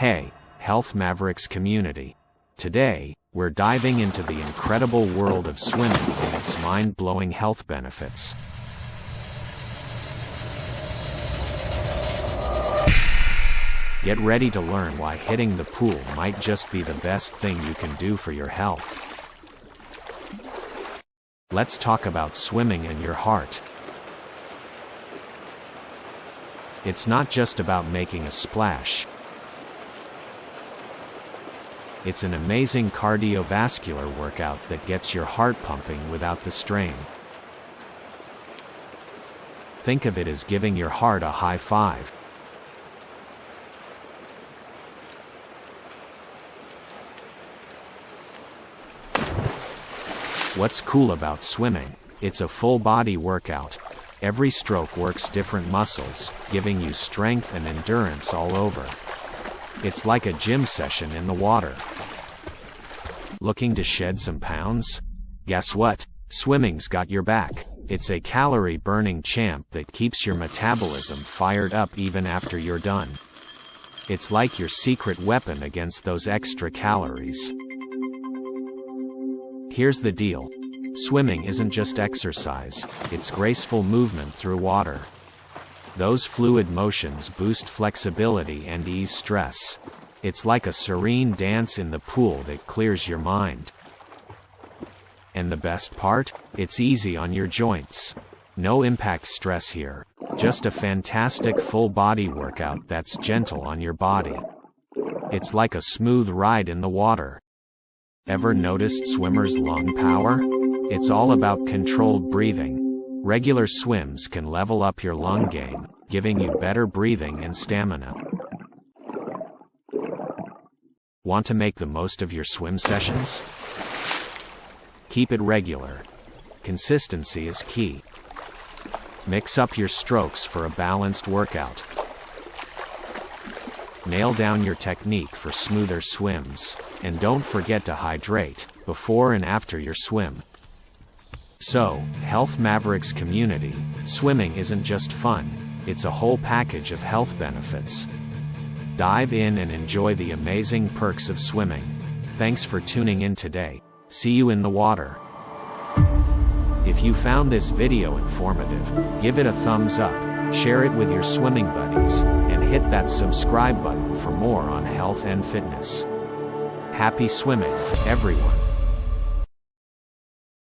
Hey, Health Mavericks community. Today, we're diving into the incredible world of swimming and its mind-blowing health benefits. Get ready to learn why hitting the pool might just be the best thing you can do for your health. Let's talk about swimming and your heart. It's not just about making a splash. It's an amazing cardiovascular workout that gets your heart pumping without the strain. Think of it as giving your heart a high five. What's cool about swimming? It's a full-body workout. Every stroke works different muscles, giving you strength and endurance all over. It's like a gym session in the water. Looking to shed some pounds? Guess what? Swimming's got your back. It's a calorie-burning champ that keeps your metabolism fired up even after you're done. It's like your secret weapon against those extra calories. Here's the deal. Swimming isn't just exercise, it's graceful movement through water. Those fluid motions boost flexibility and ease stress. It's like a serene dance in the pool that clears your mind. And the best part? It's easy on your joints. No impact stress here. Just a fantastic full-body workout that's gentle on your body. It's like a smooth ride in the water. Ever noticed swimmers' lung power? It's all about controlled breathing. Regular swims can level up your lung game, giving you better breathing and stamina. Want to make the most of your swim sessions? Keep it regular. Consistency is key. Mix up your strokes for a balanced workout. Nail down your technique for smoother swims, and don't forget to hydrate before and after your swim. So, Health Mavericks community, swimming isn't just fun, it's a whole package of health benefits. Dive in and enjoy the amazing perks of swimming. Thanks for tuning in today. See you in the water. If you found this video informative, give it a thumbs up, share it with your swimming buddies, and hit that subscribe button for more on health and fitness. Happy swimming, everyone.